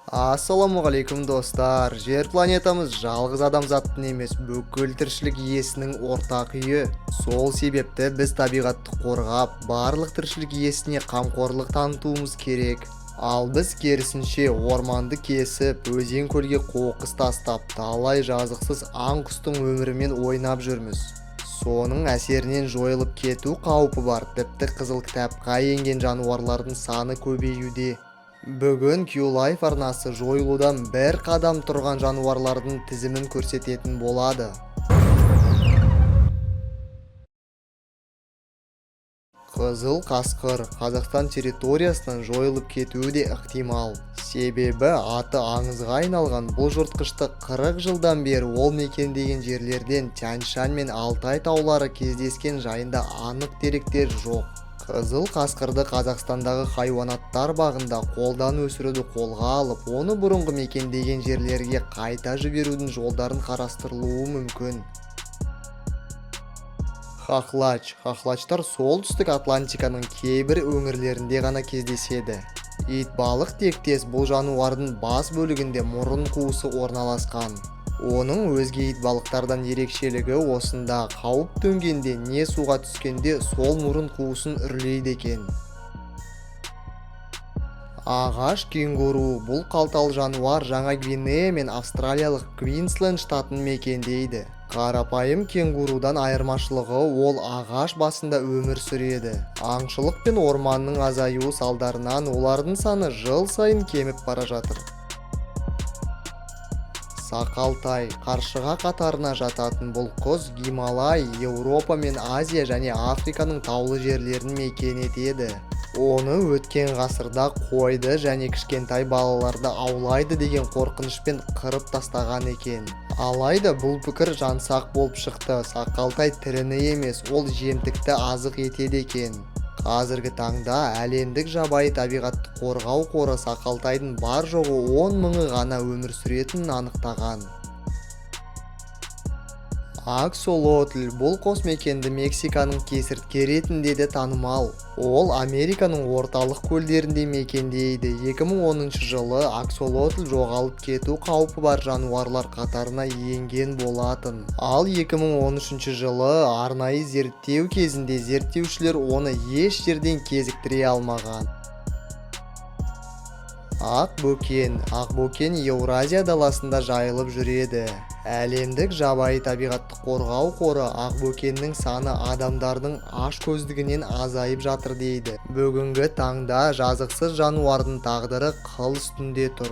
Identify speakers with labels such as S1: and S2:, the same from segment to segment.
S1: Ассаламуғалейкум достар. Жер планетамыз жалғыз адамзаттың емес, бүкіл тіршілік иесінің ортақ үйі. Сол себепті біз табиғатты қорғап, барлық тіршілік иесіне қамқорлық танытуымыз керек. Ал біз керісінше орманды кесіп, өзен-көлге қоқыс тастап, талай жазықсыз аң-құстың өмірімен ойнап жүрміз. Соның әсерінен жойылып кету қаупі бар. Тіпті қызыл кітапқа енген жануарлардың саны көбеюде. Бүгін Q-Life арнасы жойылудан бір қадам тұрған жануарлардың тізімін көрсететін болады. Қызыл қасқыр Қазақстан территориясынан жойылып кетуі де ықтимал. Себебі аты аңызға айналған бұл жыртқышты 40 жылдан бері ол мекендеген жерлерден Тянь-Шань мен Алтай таулары кездескен жайында анық деректер жоқ. Қызыл қасқырды Қазақстандағы хайуанаттар бағында қолдан өсіруді қолға алып, оны бұрынғы мекендеген жерлерге қайта жіберудің жолдарын қарастырылуы мүмкін. Хохлачтар солтүстік Атлантиканың кейбір өңірлерінде ғана кездеседі. Итбалық тектес бұл жануардың бас бөлігінде мұрын қуысы орналасқан. Оның өзге итбалықтардан ерекшелігі осында: қауіп төнгенде не суға түскенде сол мұрын қуысын үрлейді екен. Ағаш кенгуру бұл қалталы жануар Жаңа Гвинея мен австралиялық Квинсленд штатын мекендейді. Қарапайым кенгурудан айырмашылығы ол ағаш басында өмір сүреді. Аңшылық пен орманның азаюы салдарынан олардың саны жыл сайын кеміп бара жатыр. Сақалтай қаршыға қатарына жататын бұл құс Гималай, Еуропа мен Азия және Африканың таулы жерлерін мекен етеді. Оны өткен ғасырда қойды және кішкентай балаларды аулайды деген қорқынышпен қырып тастаған екен. Алайда бұл пікір жансақ болып шықты. Сақалтай тіріні емес, ол жемтікті азық етеді екен. Қазіргі таңда әлемдік жабайы табиғатты қорғау қоры сақалтайдың бар жоғы 10 мыңы ғана өмір сүретінін анықтаған. Аксолотль бұл қосмекенді Мексиканың кесіртке ретінде де танымал. Ол Американың орталық көлдерінде мекендейді. 2010 жылы аксолотль жоғалып кету қаупі бар жануарлар қатарына енген болатын. Ал 2013 жылы арнайы зерттеу кезінде зерттеушілер оны еш жерден кезіктіре алмаған. Ақбөкен Еуразия даласында жайылып жүреді. Әлемдік жабайы табиғатты қорғау қоры ақбөкеннің саны адамдардың ашкөздігінен азайып жатыр дейді. Бүгінгі таңда жазықсыз жануардың тағдыры қыл үстінде тұр.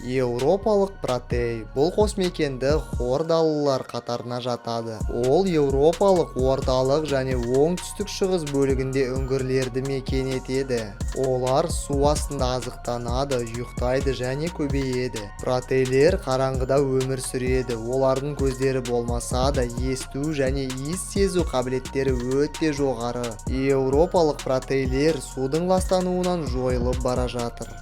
S1: Еуропалық протей бұл қосмекенді хордалылар қатарына жатады. Ол еуропалық орталық және оңтүстік шығыс бөлігінде үңгірлерді мекен етеді. Олар су астында азықтанады, ұйықтайды және көбейеді. Протейлер қараңғыда өмір сүреді. Олардың көздері болмаса да есту және иіс сезу қабілеттері өте жоғары. Еуропалық протейлер судың ластануынан жойылып бара жатыр.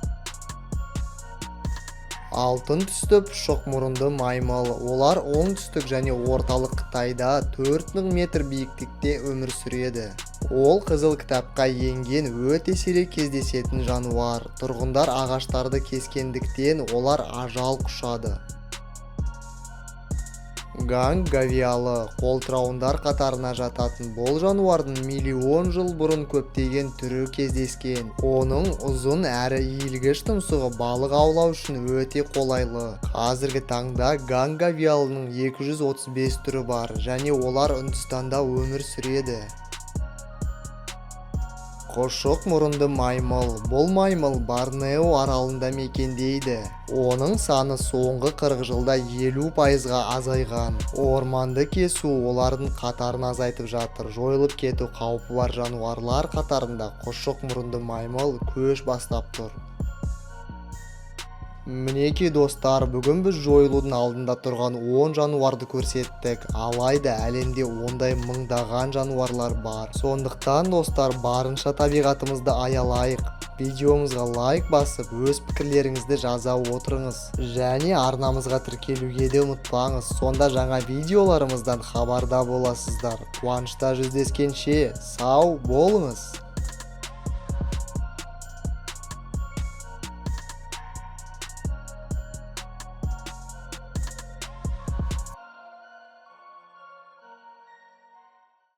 S1: Алтын түсті пұшық мұрынды маймыл. Олар оңтүстік және орталық Қытайда 4000 метр биіктікте өмір сүреді. Ол қызыл кітапқа енген өте сирек кездесетін жануар. Тұрғындар ағаштарды кескендіктен олар ажал құшады. Гангавиалы қолтырауындар қатарына жататын бұл жануардың миллион жыл бұрын көптеген түрі кездескен. Оның ұзын әрі иілгіш тұмсығы балық аулау үшін өте қолайлы. Қазіргі таңда гангавиялының 235 түрі бар және олар Үндістанда өмір сүреді. Қошық мұрынды маймыл. Бұл маймыл Борнео аралында мекендейді. Оның саны соңғы 40 жылда 50%-ға азайған. Орманды кесу олардың қатарын азайтып жатыр. Жойылып кету қаупі бар жануарлар қатарында қошық мұрынды маймыл көш бастап тұр. Мінеки достар, бүгін біз жойылудың алдында тұрған 10 жануарды көрсеттік. Алайда әлемде ондай мыңдаған жануарлар бар. Сондықтан достар, барынша табиғатымызды аялайық. Видеомызға лайк басып, өз пікірлеріңізді жаза отырыңыз. Және арнамызға тіркелуге де ұмытпаңыз. Сонда жаңа видеоларымыздан хабарда боласыздар. Қуанышта жүздескенше сау болыңыз.